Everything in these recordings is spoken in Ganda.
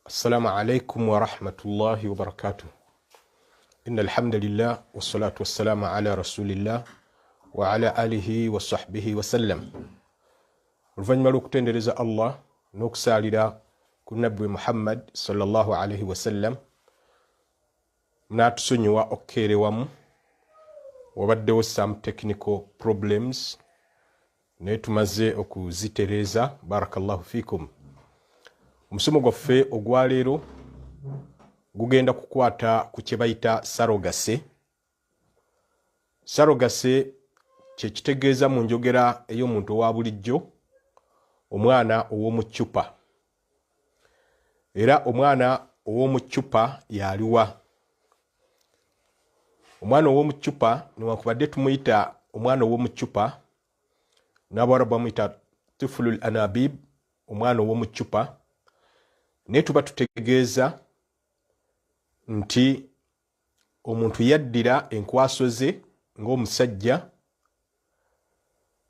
السلام عليكم ورحمة الله وبركاته. إن الحمد لله والصلاة والسلام على رسول الله وعلى آله وصحبه وسلم. oluvannyuma lw'okutendereza Allah n'okusaalira ku nabbi Muhammad sallallahu alaihi wasallam, n'atusonyiwa okukeerewamu wabaddewo some technical problems naye tumaze okuzitereeza. Barakallahu fikum. Omusomo gwaffe ogwaleero gugenda kukwata ku kye bayita sarogase. Sarogase kye kitegeeza mu njogera ey'omuntu owa bulijjo omwana ow'omu ccupa. Era omwana ow'omu ccupa yaliwa? Omwana ow'omu ccupa newankubadde tumuyita omwana ow'omu ccupa, n'Abarabu bamuyita tifulul anabib, omwana ow'omu ccupa, naye tuba tutegeeza nti omuntu yaddira enkwaso ze ng'omusajja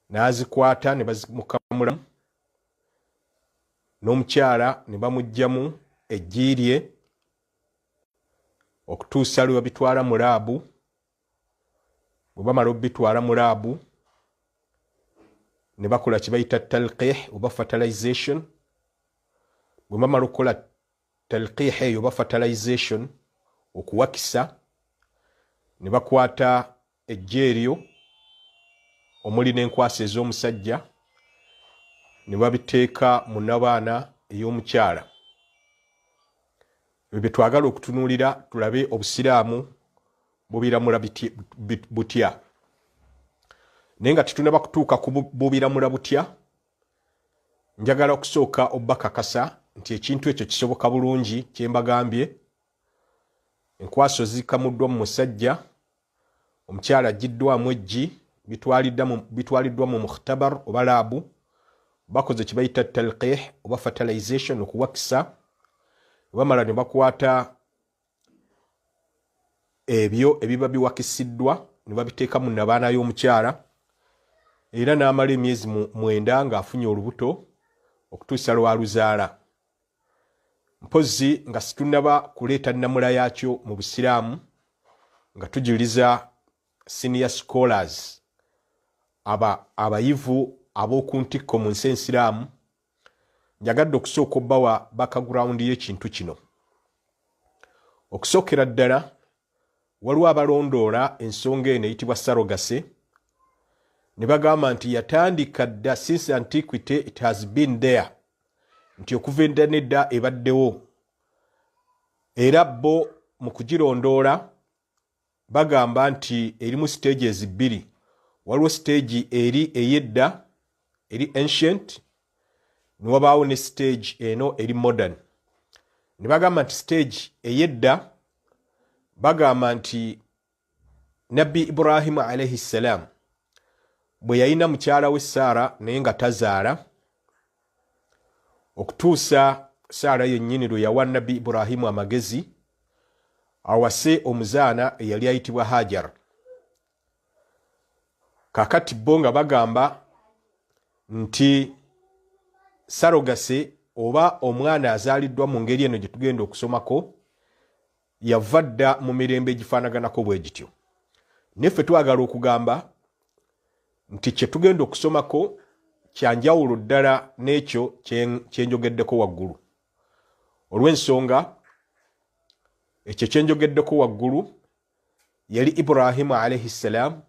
n'azikwata ne bazimukamulamu, n'omukyala ne bamuggyamu eggi lye okutuusa lwe babitwala mu laabu. Bwe bamala obbitwala mu laabu ne bakola kye bayita talqih oba fertilization. Bwe bamala okukola talqih eyo oba fertilization, okuwakisa, ne bakwata eggi eryo omuli n'enkwasa ez'omusajja ne babiteeka mu nnabaana ey'omukyala. Ebyo bye twagala okutunuulira tulabe obusiraamu bubiramula butya. Naye nga tetunaba kutuuka ku bubiramula butya, njagala okusooka obbakakasa nti ekintu ekyo kisoboka bulungi kye mbagambye. Enkwaso zikamuddwa mu musajja, omukyala aggiddwamu eggi, bitwaliddwa mu mukhtabar oba laabu, bakoze kye bayita talqih oba fertilization, okuwakisa. Bamala ne bakwata ebyo ebiba biwakisiddwa ne babiteeka mu nnabaana y'omukyala, era n'amala emyezi 9 ng'afunye olubuto okutuusa lwaluzaala. Mpozzi nga situnnaba kuleeta nnamula yaakyo mu busiraamu, nga tujuliza senior scholars, abayivu ab'oku ntikko mu nsi ensiraamu, njagadde okusooka obbawa background y'ekintu kino. Okusookera ddala, waliwo abalondoola ensonga eno eyitibwa sarogase, ne bagamba nti yatandika dda, since antiquity it has been there, nti okuva edda n'edda ebaddewo. Era bo mu kugirondoola bagamba nti erimu stages bbiri. Waliwo stage eri ey'edda, eri ancient, ne wabaawo ne stage eno eri modern. Ne bagamba nti stage ey'edda, bagamba nti Nabbi Ibrahim alayhi salam bwe yalina mukyala we Saara naye nga tazaala, okutuusa Saara yennyini lwe yawa Nabbi Ibrahim amagezi awase omuzaana eyali ayitibwa Hajar. Kaakati bo nga bagamba nti sarogase oba omwana azaaliddwa mu ngeri eno gye tugenda okusomako yava dda mu mirembe egifaanaganako bwe gityo. Neffe twagala okugamba nti kye tugenda okusomako kyanjawulo ddala n'ekyo kye njogeddeko waggulu. Olw'ensonga ekyo kye njogeddeko waggulu yali Ibrahim alayhi salam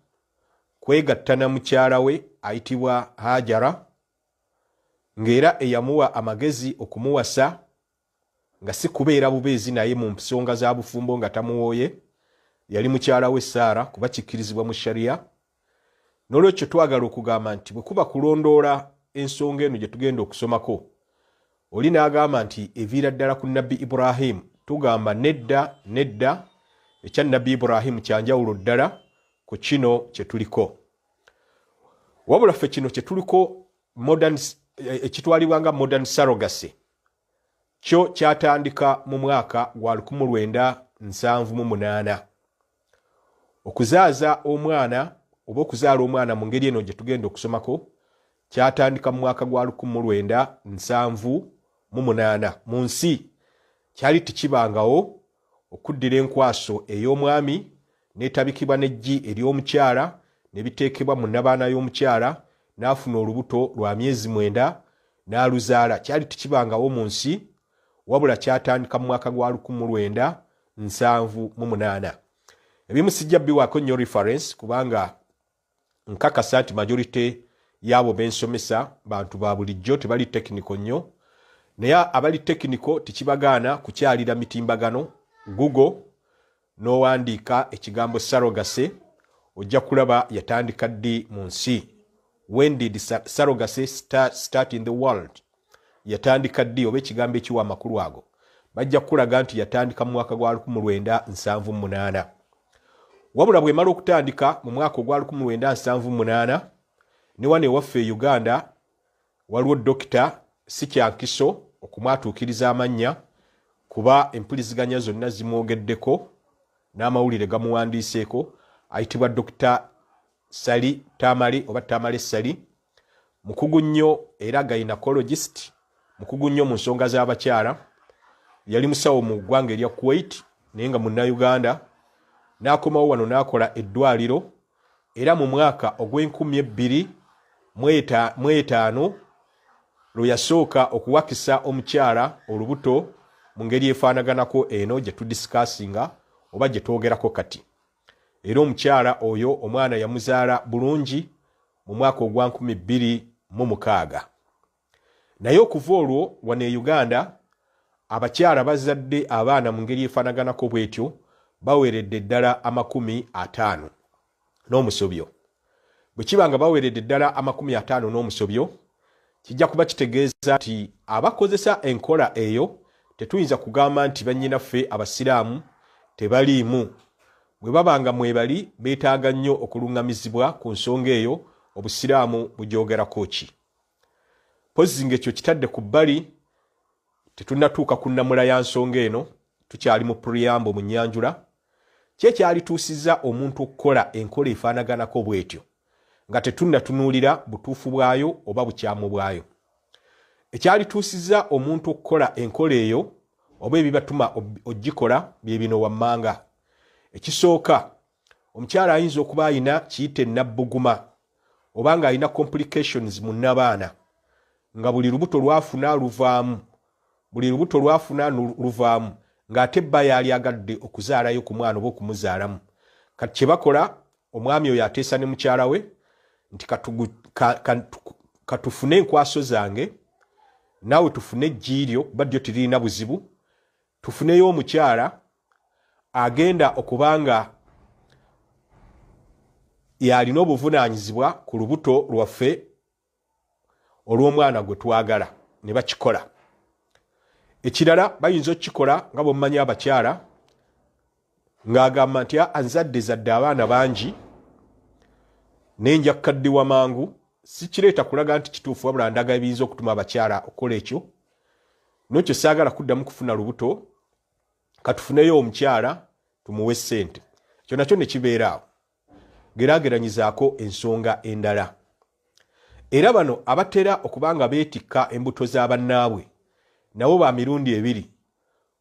kwegatta na mukyala we ayitibwa Hajara, ng'era eyamuwa amagezi okumuwasa nga si kubeera bubeezi naye mu nsonga za bufumbo nga tamuwooye, yali mukyala we Saara kuba kikkirizibwa mu Sharia. N'olwekyo twagala okugamba nti bwe kuba kulondoola ensonga eno gye tugenda okusomako, oli n'agamba nti eviira ddala ku Nabbi Ibrahim, tugamba nedda, ekya Nabbi Ibrahim kyanjawulo ddala ku kino kye tuliko. Wabula ffe kino kye tuliko ekitwalibwa nga modern surrogacy, kyo kyatandika mu mwaka gwa 1978. Okuzaaza omwana oba okuzaala omwana mu ngeri eno gye tugenda okusomako kyatandika mu mwaka gwa 1978 mu nsi kyali tekibangawo okuddira enkwaso ey'omwami n'etabikibwa n'eggi ery'omukyala n'ebiteekebwa mu nnabaana y'omukyala n'afuna olubuto lwa myezi 9 n'aluzaala. Kyali tekibangawo mu nsi wabula kyatandika mu mwaka gwa 1978. Ebimu sijja biwaako nnyo reference kubanga nkakasa nti majority y'abo bensomesa bantu ba bulijjo tebali technical nnyo, naye abali technical tekibagaana kukyalira mitimbagano. Google n'owandiika ekigambo surrogacy ojja kulaba yatandika ddi mu nsi. When did surrogacy start in the world? Yatandika ddi oba ekigambo ekiwa amakulu ago. Bajja kulaga nti yatandika mu mwaka gwa 1978. Wabula bwe mala okutandika mu mwaka ogwa 1978 ne wane waffe e Uganda waliwo Dr. Sikyankiso okumwatuukiriza amannya kuba empuliziganya zonna zimwogeddeko n'amawulire gamuwandiiseeko. Ayitibwa Dr. Sali Tamale oba Tamale Sali, mukugu nnyo era gynecologist, mukugu nnyo mu nsonga z'abakyala. Yali musawo mu ggwanga erya Kuwait naye nga munnauganda, n'akomawo wano n'akola eddwaliro era mu mwaka ogw'2005 lwe yasooka okuwakisa omukyala olubuto mu ngeri efaanaganako eno gye tudisikasinga oba gye twogerako kati. Era omukyala oyo omwana yamuzaala bulungi mu mwaka ogwa 2006. Naye okuva olwo wano e Uganda abakyala bazadde abaana mu ngeri efaanaganako bwetyo baweeredde ddala 50 n'omusobyo. Bwe kiba nga baweeredde ddala 50 n'omusobyo, kijja kuba kitegeeza nti abakozesa enkola eyo tetuyinza kugamba nti bannyinaffe abasiraamu tebaliimu. Bwe babanga mwebali beetaaga nnyo okuluŋŋamizibwa ku nsonga eyo obusiraamu bugyogerako ki. Pozzi ng'ekyo kitadde ku bbali, tetunnatuuka ku nnamula ya nsonga eno, tukyali mu preamble mu nnyanjula. Ki ekyalituusizza omuntu okukola enkola efaanaganako bwetyo nga tetunnatunuulira butuufu bwayo oba bukyamu bwayo? Ekyalituusizza omuntu okukola enkola eyo oba ebibatuma ogikola bye bino wammanga. Ekisooka, omukyala ayinza okuba ayina kiyite nabbuguma oba nga ayina complications mu nnabaana, nga buli lubuto lwafuna ng'ate bba yali agadde okuzaalayo ku mwana oba okumuzaalamu. Kati kye bakola, omwami oyo ateesa ne mukyala we nti katufune enkwaso zange naawe tufune ejjiiryo kuba ddyo tirina buzibu, tufuneyo omukyala agenda okubanga yalina obuvunaanyizibwa ku lubuto lwaffe olw'omwana gwe twagala. Ne bakikola. Ekirala bayinza okukikola nga bwe mumanyi abakyala ng'agamba nti anzadde abaana bangi naye nja kukaddiwa mangu. Si kireeta kulaga nti kituufu wabula ndaga ebiyinza okutuma abakyala okukola ekyo. N'ekyo saagala kuddamu kufuna lubuto, katufuneyo omukyala tumuwe ssente. Ekyo nakyo ne kibeeraawo. Geraageranyizaako ensonga endala. Era bano abatera okubanga beetikka embuto za bannaabwe nabo ba mirundi ebiri.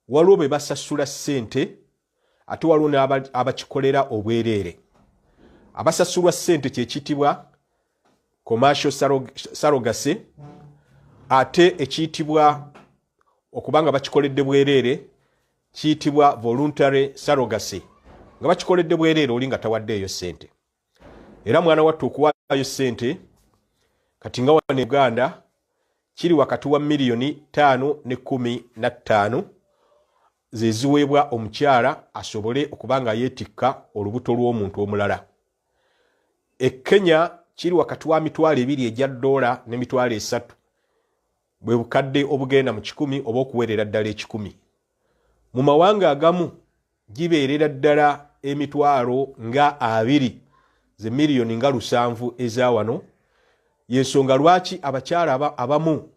Waliwo be basasula ssente ate waliwo n'abakikolera obwereere. Abasasulwa ssente kye kitibwa commercial surrogacy, ate ekiyitibwa okubanga bakikoledde bwereere kiyitibwa voluntary surrogacy, nga bakikoledde bwereere oli nga tawaddeeyo ssente. Era mwana wattu okuwaayo ssente kati nga wano Uganda kiri wakati wa $5 ne $15 ze ziweebwa omukyala asobole okubanga yeetikka olubuto lw'omuntu omulala. E Kenya kiri wakati wa $200 ne $300 bwe bukadde obugenda mu 100 oba okuweerera ddala 100. Mu mawanga agamu gibeerera ddala $20 ze miliyoni nga 7 eza wano. Yensonga lwaki abakyala abamu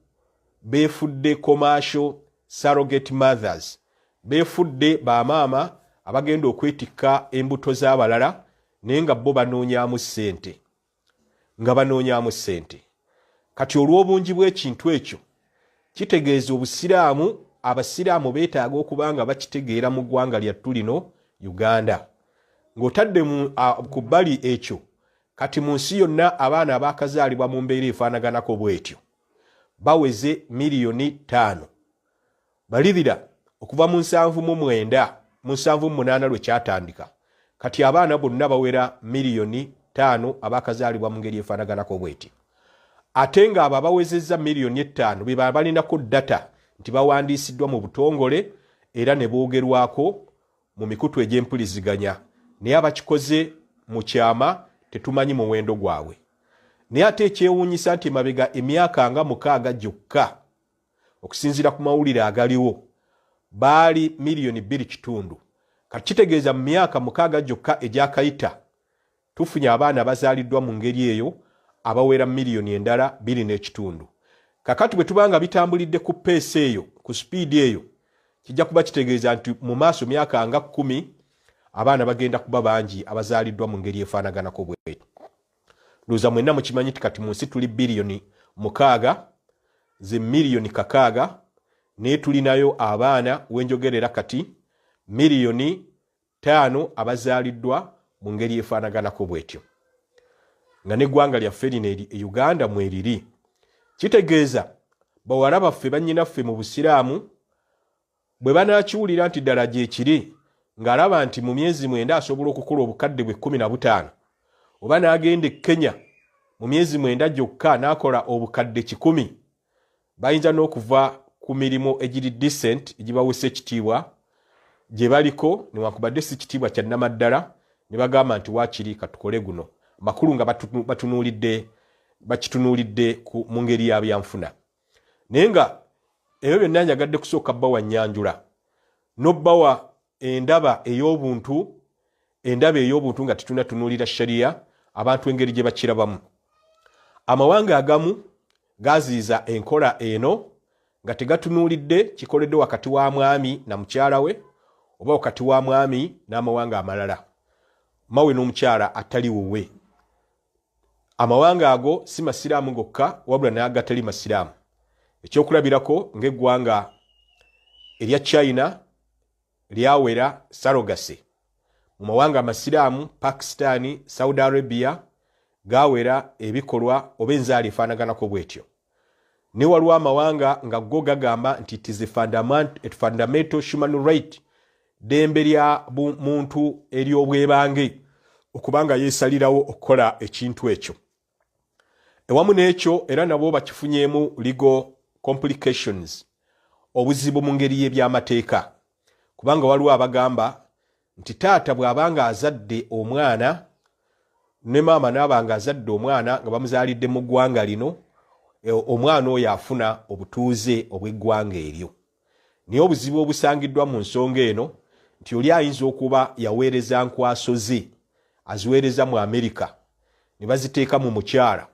beefudde commercial surrogate mothers, beefudde bamaama abagenda okwetikka embuto z'abalala naye nga bo banoonyaamu ssente. Kati olw'obungi bw'ekintu ekyo kitegeeza obusiraamu abasiraamu beetaaga okubanga bakitegeera mu ggwanga lyattu lino Uganda. Ng'otadde ku bbali ekyo, kati mu nsi yonna abaana abaakazaalibwa mu mbeera efaanaganako bw'etyo baweze miliyoni 5. Balirira okuva mu 7 lwe kyatandika, kati abaana bonna bawera miliyoni 5 abaakazaalibwa mu ngeri efaanaganako bw'etyo. Ate ng'abo abawezezza miliyoni 5 be balinako data nti bawandiisiddwa mu butongole era ne boogerwako mu mikutu egy'empuliziganya, naye abakikoze mu kyama tetumanyi muwendo gwabwe. Naye ate ekyewuunyisa nti mabega emyaka nga 6 gyokka okusinziira ku mawulire agaliwo baali miliyoni 2.5. Kati kitegeeza mu myaka 6 gyokka egyakayita tufunye abaana bazaaliddwa mu ngeri eyo abawera miliyoni endala 2.5. Kakati bwe tubanga bitambulidde ku pace eyo, ku speed eyo, kijja kuba kitegeeza nti mu maaso myaka nga 10 abaana bagenda kuba bangi abazaaliddwa mu ngeri efaanaganako bwetyo. Ndowooza mwenna mukimanyi nti kati mu nsi tuli biliyoni 6 ze miliyoni 6, naye tulinayo abaana wenjogerera kati miliyoni 5 abazaaliddwa mu ngeri efaanaganako bwetyo. Nga n'eggwanga lyaffe lino Uganda mweriri. Kitegeeza bawala baffe bannyinaffe mu busiraamu bwe banaakiwulira nti ddala gyekiri, ng'alaba nti mu myezi 9 asobola okukola obukadde bwe 15, oba n'agenda e Kenya mu myezi 9 gyokka n'akola obukadde 100, bayinza n'okuva ku mirimu egiri decent egibawesa ekitiibwa gye baliko newankubadde si kitiibwa kya nnamaddala, ne bagamba nti waakiri katukole guno. Makulu nga bakitunuulidde mu ngeri ya byanfuna. Naye nga ebyo byonna njagadde kusooka bbawa nnyanjula n'obbawa endaba ey'obuntu nga tetunatunuulira shariya abantu engeri gye bakirabamu. Amawanga agamu gaziiza enkola eno nga tegatunuulidde kikoledde wakati wa mwami na mukyala we oba wakati wa mwami n'amawanga amalala, mawe n'omukyala atali wuwe. Amawanga ago si masiraamu gokka wabula n'agatali masiraamu. Ekyokulabirako ng'eggwanga erya China lyawera sarogase. Mu mawanga amasiraamu Pakistan, Saudi Arabia gawera ebikolwa oba enzaala efaanaganako bwetyo. Ne waliwo amawanga nga go gagamba nti it is a fundamental human right, ddembe lya muntu ery'obwebange okubanga yeesalirawo okukola ekintu ekyo. Ewamu n'ekyo era nabo bakifunyeemu legal complications, obuzibu mu ngeri y'ebyamateeka, kubanga waliwo abagamba nti taata bw'abanga azadde omwana ne maama n'abanga azadde omwana nga bamuzaalidde mu ggwanga lino, omwana oyo afuna obutuuze obw'eggwanga eryo. Naye obuzibu obusangiddwa mu nsonga eno nti oli ayinza okuba yaweereza nkwaso ze aziweereza mu Amerika ne baziteeka mu mukyala,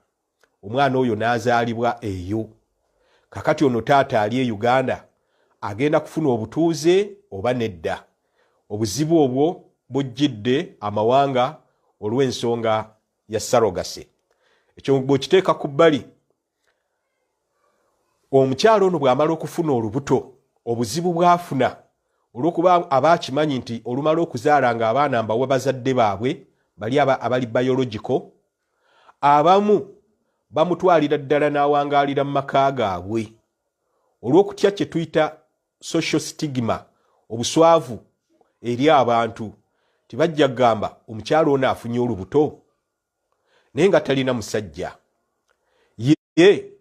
omwana oyo n'azaalibwa eyo. Kakati ono taata ali e Uganda agenda kufuna obutuuze oba nedda? Obuzibu obwo bujjidde amawanga olw'ensonga ya sarogase. Ekyo bw'okiteeka ku bbali, omukyala ono bw'amala okufuna olubuto, obuzibu bw'afuna olw'okuba abaakimanyi nti olumala okuzaala nga abaana mbawa bazadde baabwe bali abali biological, abamu bamutwalira ddala n'awangaalira mu maka gaabwe olw'okutya kye tuyita social stigma, obuswavu eri abantu. Tibajja kugamba omukyala ono afunye olubuto naye nga talina musajja. Ye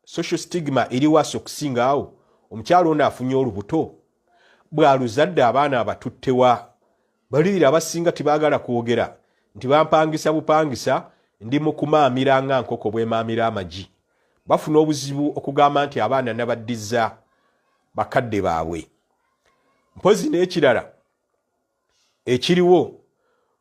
social stigma eri waaso okusinga awo, omukyala ono afunye olubuto bw'aluzadde abaana abatuttewa. Balirira abasinga tibaagala kwogera nti bampangisa bupangisa ndi mu kumaamira nga nkoko bw'emaamira amagi. Bafuna obuzibu okugamba nti abaana nabaddiza bakadde baabwe. Mpozi n'ekirala ekiriwo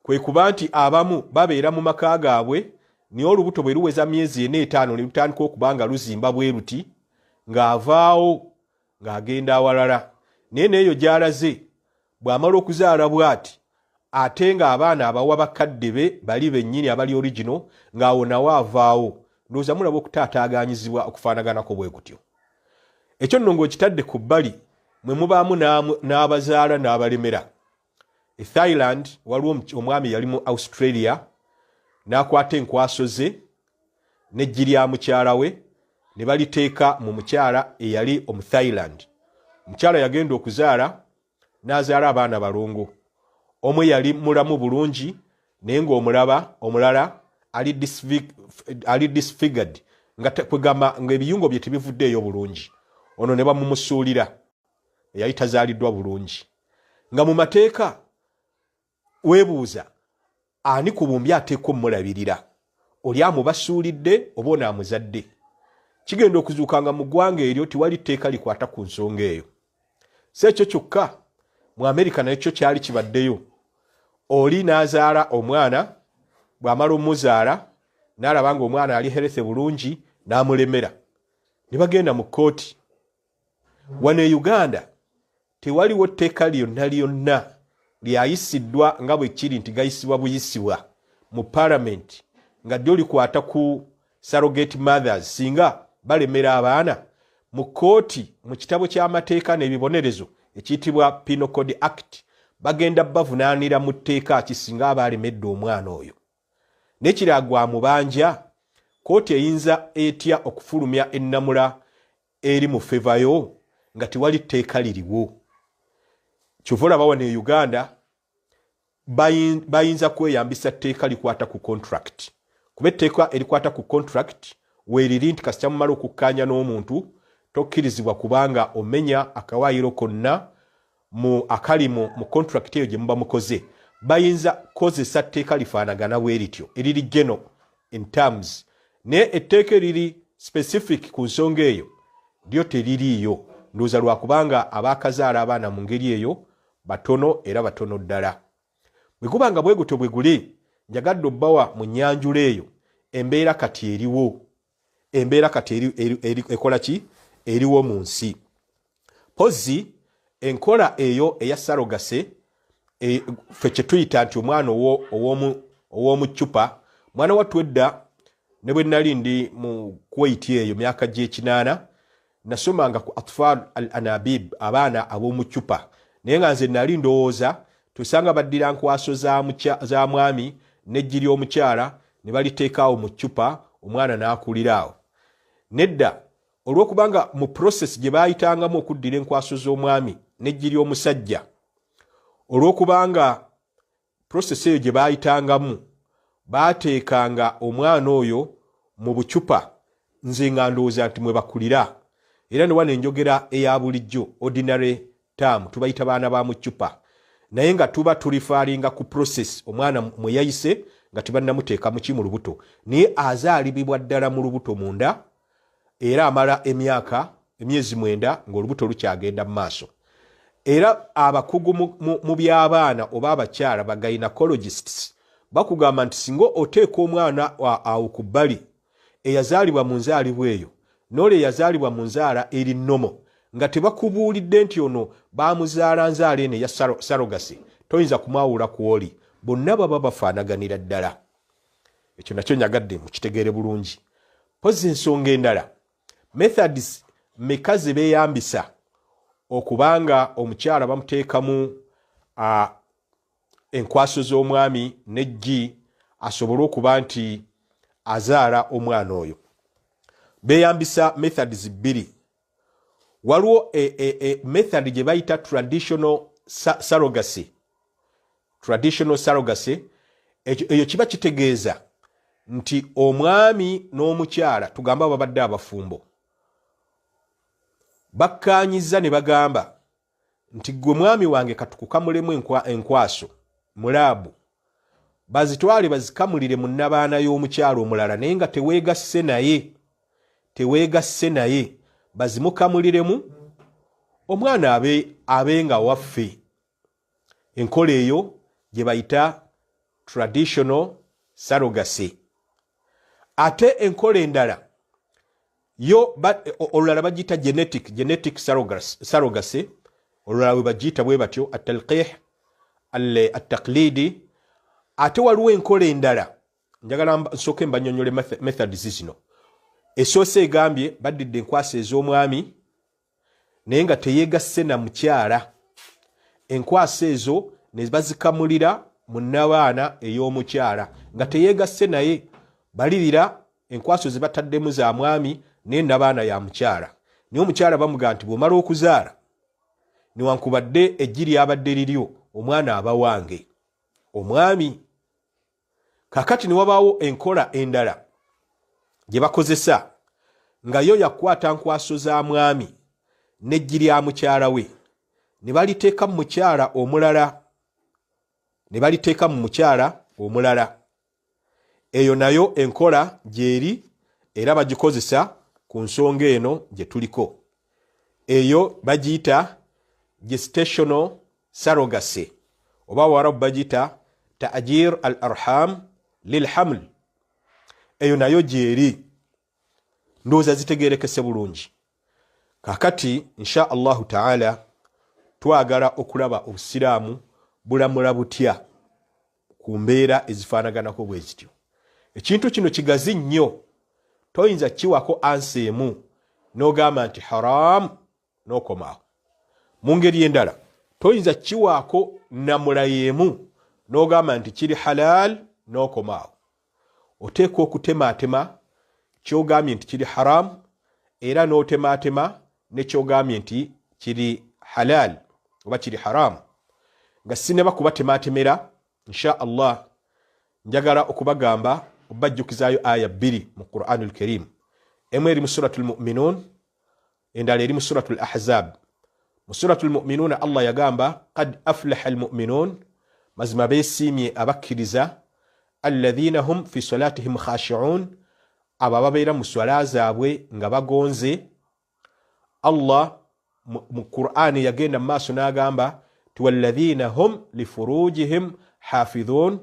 kwe kuba nti abamu babeera mu maka gaabwe naye olubuto bwe luweza myezi 4-5 ne lutandika okuba nga luzimba bwe ruti ng'avaawo ng'agenda awalala. Naye n'eyo gy'alaze bw'amala okuzaala bw'ati ate ng'abaana abawa bakadde be bali bennyini abali original ng'awo nawo avaawo. Ndowooza mulaba okutaataaganyizibwa okufaanaganako bwe kutyo. Ekyo nno ng'okitadde ku bbali mwe mubaamu n'abazaala n'abalemera. E Thailand waliwo omwami yali mu Australia n'akwata enkwaso ze n'eggi lya mukyala we ne baliteeka mu mukyala eyali omu Thailand. Omukyala yagenda okuzaala n'azaala abaana balongo. Omu yali mulamu bulungi naye omulala ali disfigured nga kwegamba ng'ebiyungo bye tebivuddeeyo bulungi. Ono ne bamumusuulira yali tazaaliddwa bulungi. Nga mu mateeka weebuuza ani ku bombi ateekwa omulabirira, oli amubasuulidde oba onaamuzadde? Kigenda okuzuuka nga mu ggwanga eryo tiwali tteeka likwata ku nsonga eyo. Si ekyo kyokka, mu Amerika naye kyo kyali kibaddeyo. Oli n'azaala omwana, bw'amala omuzaala n'alaba nga omwana ali healthy bulungi n'amulemera. Ne bagenda mu kkooti. Wano e Uganda tewaliwo tteeka lyonna lyayisiddwa nga bwe kiri nti gayisibwa buyisibwa mu Parliament nga ddyo likwata ku surrogate mothers singa balemera abaana. Mu kkooti mu kitabo ky'amateeka n'ebibonerezo ekiyitibwa Penal Code Act bagenda bavunaanira mu tteeka kisinga abalemedde omwana oyo. N'ekiragwa mubanja kkooti eyinza etya okufulumya ennamula eri mu fevayo nga tiwali tteeka liriwo? Kyova olaba wano e Uganda bayinza kweyambisa tteeka likwata ku contract. Kuba etteeka erikwata ku contract weeriri nti kasita mumala okukkaanya n'omuntu tokkirizibwa kubanga omenya akawaayiro konna akali mu contract eyo gye muba mukoze. Bayinza kozesa tteeka lifaanagana bwe lityo eriri general in terms, naye etteeka eriri specific ku nsonga eyo lyo teririiyo. Ndowooza lwakubanga abaakazaala abaana mu ngeri eyo batono era batono ddala. Bwe guba nga bwe gutyo bwe guli, njagadde obbawa mu nnyanjula eyo embeera kati eriwo. Embeera kati ekola ki? Eriwo mu nsi. Pozzi enkola eyo eya sarogase ffe kye tuyita nti omwana ow'omu ccupa, mwana wattu edda ne bwe nali ndi mu Kuwait eyo myaka gy'ekinaana nasomanga ku atfal al anabib, abaana ab'omu ccupa, naye nga nze nali ndowooza tusanga baddira nkwaso za mwami n'eggi ly'omukyala ne baliteekaawo mu ccupa, omwana n'akulira awo. Nedda olw'okubanga mu process gye baayitangamu okuddira enkwaso z'omwami n'eggi ly'omusajja, olw'okubanga process eyo gye baayitangamu baateekanga omwana oyo mu bucupa, nze nga ndowooza nti mwe bakulira. Era ne wano enjogera eya bulijjo ordinary term tubayita baana ba mu ccupa, naye nga tuba tulifaalinga ku process omwana mwe yayise nga tebannamuteeka mu ki mu lubuto, naye azaalibibwa ddala mu lubuto munda era amala emyezi 9 ng'olubuto lukyagenda mu maaso. Era abakugu mu by'abaana oba abakyala ba gynecologists bakugamba nti singa oteeka omwana awo ku bbali eyazaalibwa mu nzaalibwa eyo n'ole eyazaalibwa mu nzaala eri nnomo nga tebakubuulidde nti ono baamuzaala nzaala eno eya sarogasi, toyinza kumwawula ku oli, bonna baba bafaanaganira ddala. Ekyo nakyo nyagadde mukitegeere bulungi. Pozzi ensonga endala, methods meka ze beeyambisa okubanga omukyala bamuteekamu enkwaso z'omwami n'eggi asobole okuba nti azaala omwana oyo. Beeyambisa methods 2. Waliwo method gye bayita traditional surrogacy. Traditional surrogacy eyo kiba kitegeeza nti omwami n'omukyala tugamba babadde abafumbo bakkaanyiza ne bagamba nti gwe mwami wange katukukamulemu enkwaso mulaabu bazitwale bazikamulire mu nnabaana y'omukyala omulala, naye nga teweegasse naye bazimukamuliremu omwana abe nga waffe. Enkola eyo gye bayita traditional surrogacy. Ate enkola endala yo olulala bagiyita genetic surrogacy, olulala bwe bagiyita bwe batyo at-talqih at-taqlidi. Ate waliwo enkola endala, njagala nsooke mbanyonyole methods zino. Esoose egambye baddidde enkwasa ez'omwami naye nga teyeegasse na mukyala. Enkwasa ezo ne bazikamulira mu nnabaana ey'omukyala nga teyeegasse naye. Balirira enkwaso ze bataddemu za mwami naye nnabaana ya mukyala. Naye omukyala bamugaa nti bw'omala okuzaala newankubadde eggi lyabadde liryo, omwana aba wange. Omwami kakati ne wabaawo enkola endala gye bakozesa nga yo yakwata nkwaso za mwami n'eggi lya mukyala we ne baliteeka mu mukyala omulala. Eyo nayo enkola gyeri era bagikozesa ku nsonga eno gye tuliko. Eyo bagiyita gestational surrogacy oba Waarabu bagiyita ta'jir al-arham lilhaml. Eyo nayo gyeri. Ndowooza zitegeerekese bulungi. Kakati insha Allahu taala twagala okulaba obusiraamu bulamula butya ku mbeera ezifaanaganako bwe zityo. Ekintu kino kigazi nnyo, toyinza kiwako ansi emu n'ogamba nti haramu n'okomaawo. Mu ngeri endala toyinza kiwaako namula y'emu n'ogamba nti kiri halal n'okomaawo. Oteekwa okutemaatema ky'ogambye nti kiri haramu era n'otemaatema ne ky'ogambye nti kiri halal oba kiri haramu. Nga sineba kubatemaatemera, insha Allah njagala okubagamba obajjukizaayo aya 2 mu Qur'anul Karim. Emu eri mu suratul Mu'minun, endala eri mu suratul Ahzab. Mu suratul Mu'minun Allah yagamba qad aflaha almu'minun, mazima beesiimye abakkiriza, alladhina hum fi salatihim khashi'un, abo ababeera mu swala zaabwe nga bagonze. Allah mu Qur'ani yagenda mu maaso n'agamba walladhina hum li furujihim hafidhun,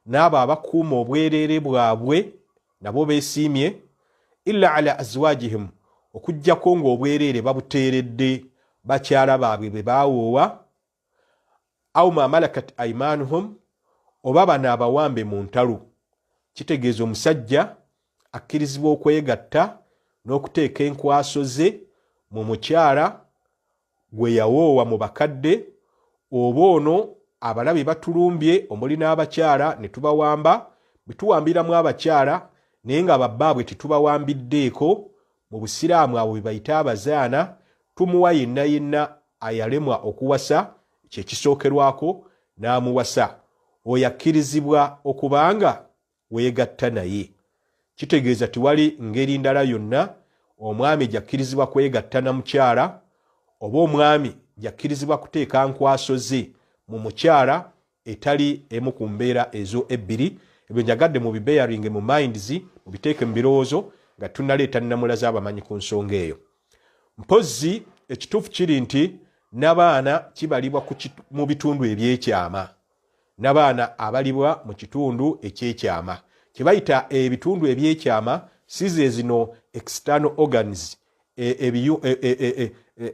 n'abo abakuuma obwereere bwabwe nabo beesiimye. Illa ala azwajihim, okuggyako ng'obwereere babuteeredde bakyala baabwe be baawoowa. Aw ma malakat aymanuhum, oba bano abawambe mu ntalo. Kitegeeza omusajja akkirizibwa okwegatta n'okuteeka enkwaso ze mu mukyala gwe yawoowa mu bakadde. Oba ono abalabe batulumbye omuli n'abakyala ne tubawamba, bwe tuwambiramu abakyala naye nga babbaabwe tetubawambiddeeko. Mu busiraamu abo be bayita abazaana, tumuwa yenna yenna ayalemwa okuwasa, kyekisookerwako n'amuwasa. Oyo akkirizibwa okubanga weegatta naye. Kitegeeza tiwali ngeri ndala yonna omwami gyakkirizibwa kwegatta na mukyala oba omwami gyakkirizibwa kuteeka nkwaso ze mu mukyala etali emu ku mbeera ezo ebbiri. Ebyo njagadde mu bibearing mu minds, mubiteeke mu birowoozo nga tunnaleeta nnamulaza abamanyi ku nsonga eyo. Mpozzi ekituufu kiri nti n'abaana kibalibwa mu bitundu ebyekyama. N'abaana abalibwa mu kitundu ekyekyama, kye bayita ebitundu ebyekyama, si ze zino external organs,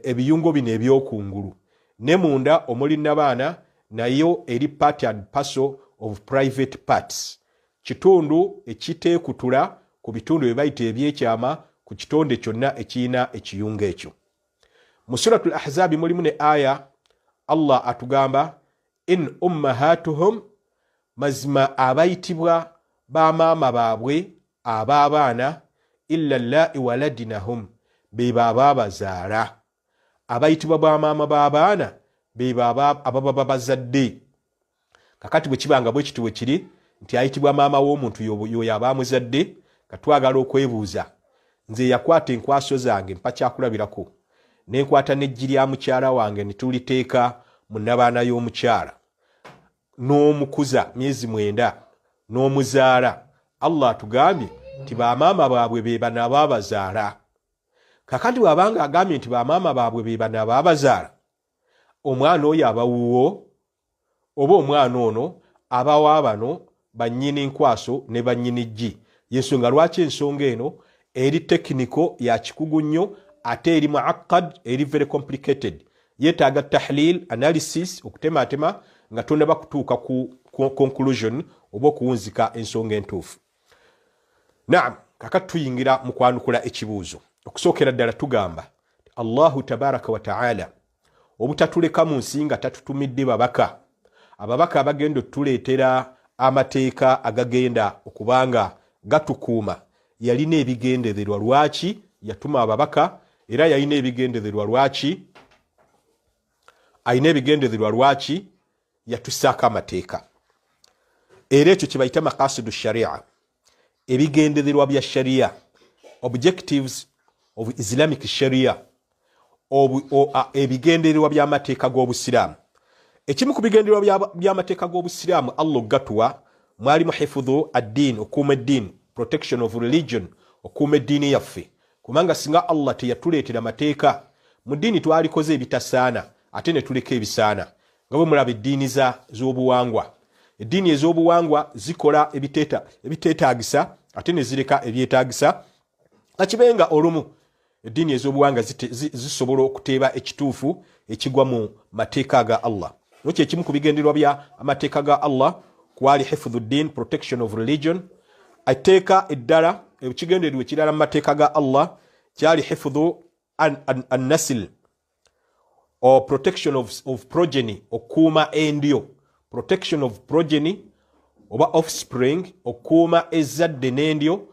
ebiyungo bino ebyokungulu. Ne munda omuli n'abaana nayo eri part and parcel of private parts, kitundu ekiteekutula ku bitundu bye bayita ebyekyama ku kitonde kyonna ekiyina ekiyungo ekyo. Mu suratul Ahzab mulimu ne aya Allah atugamba in ummahatuhum, mazima abayitibwa bamaama baabwe ab'abaana, illa allai waladinahum, be baba bazaala. Abayitibwa bamaama b'abaana be baba ababa bazadde. Kakati bwe kibanga bwe kitwe kiri nti ayitibwa maama w'omuntu yoyo abamuzadde, katwagala okwebuuza, nze yakwata enkwaso zange mpa kyakulabirako, nenkwata n'eggi lya mukyala wange ne tuliteeka mu nnabaana y'omukyala, n'omukuza myezi 9 n'omuzaala. Allah atugambye nti bamaama baabwe be bano abaabazaala. Kakati bw'abanga agambye nti bamaama baabwe be bano abaabazaala, omwana oyo abawuwo oba omwana ono abawa bano bannyini nkwaso ne bannyini ggi. Yensonga lwaki ensonga eno eri tekiniko ya kikugu nnyo, ate eri muakkad, eri very complicated, yeetaaga tahlil analysis, okutematema nga tonaba kutuuka ku conclusion oba okuwunzika ensonga entuufu. Naam, kakati tuyingira mu kwanukula ekibuuzo. Okusookera ddala tugamba Allahu tabaraka wa ta'ala obutatuleka mu nsi nga tatutumidde babaka, ababaka abagenda tuleetera amateeka agagenda okubanga gatukuuma. Yalina ebigendererwa lwaki yatuma ababaka, era yalina ebigendererwa lwaki yatusaako amateeka. Era ekyo kibayita maqasidu sharia, ebigendererwa bya sharia, objectives of Islamic sharia, ebigendererwa by'amateeka g'Obusiraamu. Ekimu ku bigendererwa by'amateeka g'Obusiraamu Allah gatuwa mwalimu hifudhu ad-din, okuuma eddiini, protection of religion, okuuma eddiini yaffe. Kubanga singa Allah teyatuleetera amateeka, mu ddiini twalikoze ebitasaana ate ne tuleka ebisaana. Nga bwe mulaba eddiini z'obuwangwa, eddiini ez'obuwangwa zikola ebiteetaagisa ate ne zireka ebyetaagisa. Akibenga olumu eddiini ez'obuwangwa zisobola okuteeba ekituufu ekigwa mu mateeka ga Allah. N'ekyo ekimu ku bigendererwa bya amateeka ga Allah kwali hifudhu ddin, protection of religion. Etteeka eddala, ekigendererwa ekirala mu mateeka ga Allah kyali hifudhu an-nasl, or protection of progeny, okuuma endyo, protection of progeny oba offspring, okuuma ezzadde n'endyo.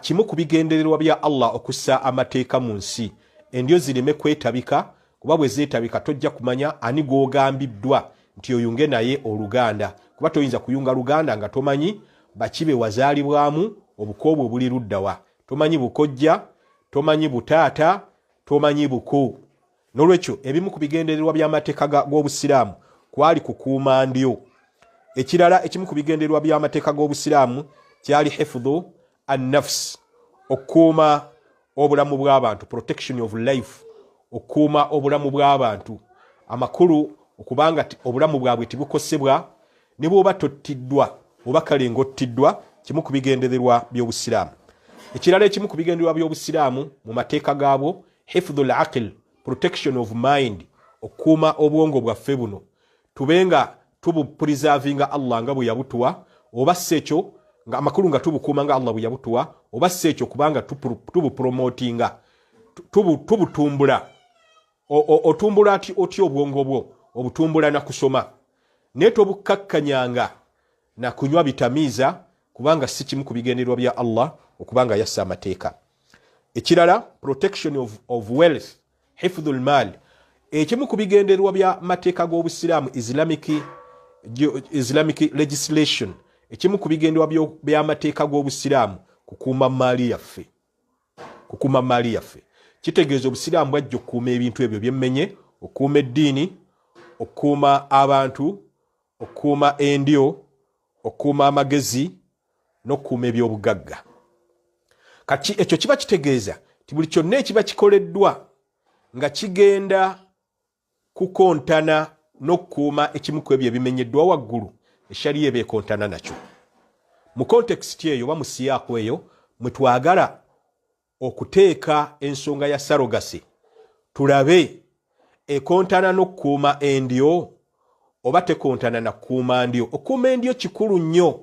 Kimu ku bigendererwa bya Allah okussa amateeka mu nsi, endyo zireme kwetabika, kuba bwe zeetabika tojja kumanya ani g'ogambiddwa nti oyunge naye oluganda, kuba toyinza kuyunga luganda nga tomanyi bakibe wazaalibwamu, obuko bwe buli luddawa, tomanyi bukojja, tomanyi butaata, tomanyi buku. N'olwekyo ebimu ku bigendererwa by'amateeka g'Obusiraamu kwali kukuuma ndyo. Ekirala ekimu ku bigendererwa by'amateeka g'Obusiraamu kyali hifudhu an-nafs, okuuma obulamu bw'abantu, protection of life, okuuma obulamu bw'abantu. Amakulu okubanga obulamu bwabwe tibukosebwa ne bw'oba tottiddwa oba kale ng'ottiddwa, kimu ku bigendererwa by'Obusiraamu. Ekirala ekimu ku bigendererwa by'Obusiraamu mu mateeka gaabwo hifdhu al-aql, protection of mind, okuuma obwongo bwaffe buno tubenga tubupreservinga Allah nga bwe yabutuwa, oba sekyo nga amakulu nga tubukuuma nga Allah bwe yabutuwa, oba sekyo kubanga tubupromotinga, tubutumbula. Otumbula ati otya obwongo bwo? Obutumbula na kusoma, naye tobukakkanyanga na kunywa bitamiiza, kubanga si kimu ku bigendererwa bya Allah okubanga yassa amateeka. Ekirala protection of wealth, hifdhu al-mal, ekimu ku bigendererwa bya mateeka g'Obusiraamu, Islamic legislation, ekimu ku bigendererwa by'amateeka g'Obusiraamu kukuuma maali yaffe, kukuuma maali yaffe. Kitegeeza Obusiraamu bwajja okukuuma ebintu ebyo byemmenye, okukuuma eddiini, okukuuma abantu, okukuuma endyo, okukuuma amagezi n'okukuuma ebyobugagga. Kati ekyo kiba kitegeeza ti buli kyonna ekiba kikoleddwa nga kigenda kukontana n'okukuuma ekimu ku ebyo ebimenyeddwa waggulu, eshariya eba ekontana nakyo. Mu context eyo oba mu siyaaku eyo mwe twagala okuteeka ensonga ya sarogasi, tulabe ekontana n'okukuuma endyo oba tekontana na kukuuma ndyo. Okukuuma endyo kikulu nnyo.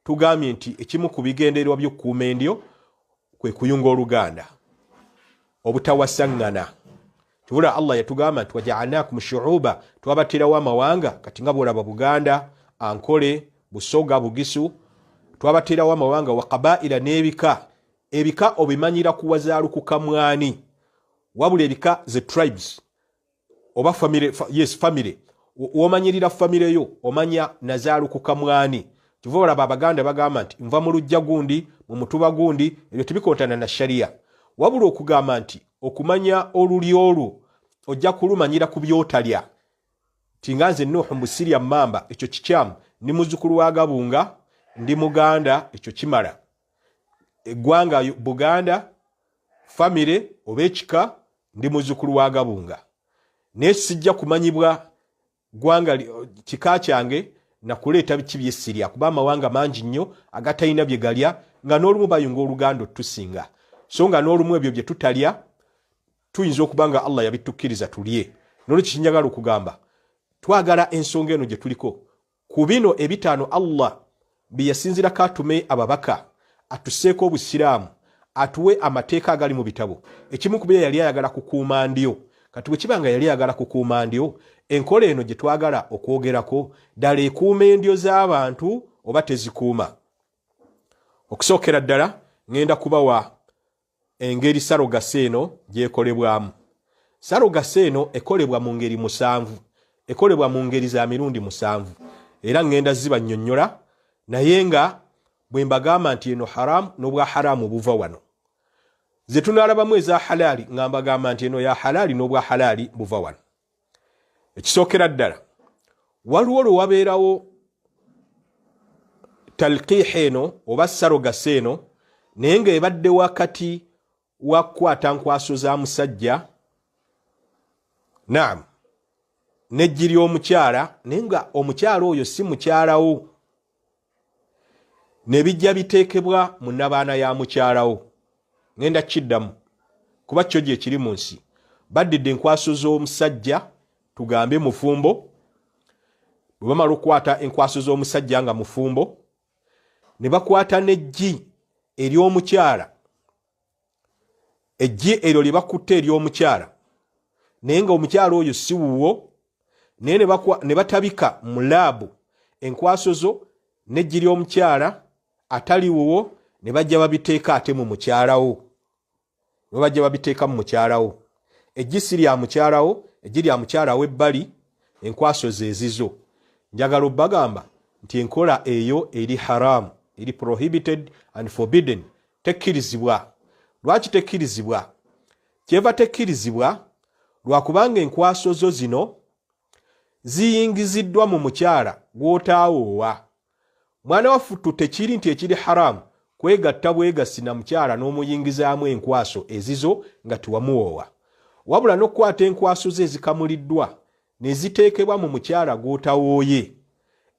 Tugambye nti ekimu ku bigendererwa by'okukuuma endyo kwe kuyunga oluganda, obutawasaŋŋana. Tubula Allah yatugamba nti waja'alnakum shu'uba, twabaterawo amawanga. Kati nga bw'olaba Buganda, Ankole, Busoga, Bugisu, twabaterawo amawanga, wa qabaila n'ebika. Ebika obimanyira ku wazaalukuka mwani, wabula ebika the tribes oba family, womanyirira family yo omanya nazaalukuka mwani. Kiva olaba Abaganda bagamba nti nva mu lujja gundi, mu mutuba gundi, ebyo tibikontana na sharia. Wabula okugamba nti okumanya oluli olwo ojja kulumanyira ku byotalya, tinganze Nuhu musirya mamba, ekyo kikyamu. Ndi muzzukulu wa Gabunga, ndi Muganda, ekyo kimala. Eggwanga Buganda, family oba ekika, ndi muzzukulu wa Gabunga. Naye sijja kumanyibwa ggwanga kika kyange na kuleeta kibyesirya, kuba amawanga mangi nnyo agatalina bye galya, nga n'olumu bayunga oluganda otusinga. So nga n'olumu ebyo bye tutalya tuyinza okubanga Allah yabitukkiriza tulye. N'olwekyo kinjagala okugamba twagala ensonga eno gye tuliko ku bino ebitaano Allah bye yasinzirako atume ababaka atusseeko Obusiraamu, atuwe amateeka agali mu bitabo. Ekimu ku bye yali ayagala kukuuma ndyo. Kati bwe kibanga yali ayagala kukuuma ndyo, enkola eno gye twagala okwogerako ddala ekuuma endyo z'abantu oba tezikuuma. Okusookera ddala ngenda kubawa engeri sarogasi eno gyekolebwamu. Sarogasi eno ekolebwa mu ngeri 7, ekolebwa mu ngeri za mirundi 7, era ngenda zibannyonnyola, naye nga bwe mbagamba nti eno haramu n'obwa haramu buva wano. Ze tunalabamu eza halali nga mbagamba nti eno ya halali n'obwa halali buva wano. Ekisookera ddala, waliwo lwe wabeerawo talqiih eno oba sarogasi eno naye nga ebadde wakati wa kukwata nkwaso za musajja naam n'eggi ly'omukyala, naye nga omukyala oyo si mukyalawo, ne bijja biteekebwa mu nnabaana ya mukyalawo. Ngenda kiddamu kuba kyo gye kiri mu nsi. Baddidde enkwaso z'omusajja tugambe mufumbo, bwe bamala okukwata enkwaso z'omusajja nga mufumbo, ne bakwata n'eggi ery'omukyala, eggi eryo lye bakutte ery'omukyala, naye nga omukyala oyo si wuwo, naye ne batabika mu laabu enkwaso zo n'eggi ly'omukyala atali wuwo, ne bajja babiteeka ate mu mukyalawo. Ne bajja babiteeka mu mukyalawo. Eggi si lya mukyalawo, eggi lya mukyalawo ebbali, enkwaso ze zizo. Njagala obbagamba nti enkola eyo eri haramu, eri prohibited and forbidden, tekkirizibwa. Lwaki tekkirizibwa? Kyeva tekkirizibwa lwakubanga enkwaso zo zino ziyingiziddwa mu mukyala gw'otaawoowa. Mwana waffe tekiri nti ekiri haramu kwegatta bwegasi na mukyala n'omuyingizaamu enkwaso ezizo nga tiwamuwoowa, wabula n'okukwata enkwaso ze ezikamuliddwa ne ziteekebwa mu mukyala gw'otawooye,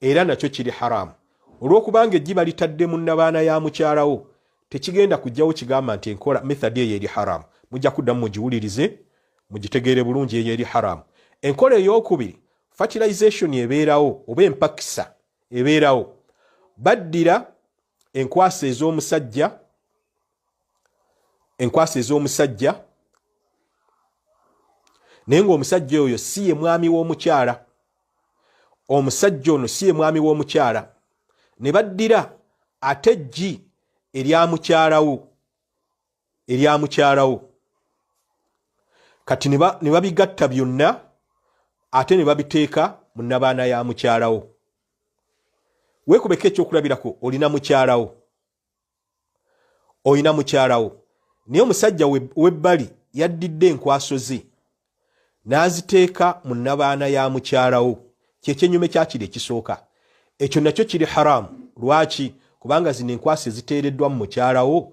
era nakyo kiri haramu. Olw'okubanga eggi balitadde mu nnabaana ya mukyalawo, tekigenda kujjawo kigamba nti enkola method eyo eri haramu. Mujja kuddamu mugiwulirize mugitegeere bulungi, eyo eri haramu. Enkola ey'okubiri, fertilization ebeerawo oba empakisa ebeerawo. Baddira enkwasa ez'omusajja, enkwasa ez'omusajja, naye ng'omusajja oyo si ye mwami w'omukyala, omusajja ono si ye mwami w'omukyala, ne baddira ate eggi erya mukyalawo, erya mukyalawo, kati ne babigatta byonna ate ne babiteeka mu nnabaana ya mukyalawo. Weekubeko ekyokulabirako, olina mukyalawo, olina mukyalawo, naye omusajja w'ebbali yaddidde enkwaso ze n'aziteeka mu nnabaana ya mukyalawo. Kyekyenyume kyakiri ekisooka. Ekyo nakyo kiri haramu. Lwaki? Kubanga zino enkwasa eziteereddwa mu mukyalawo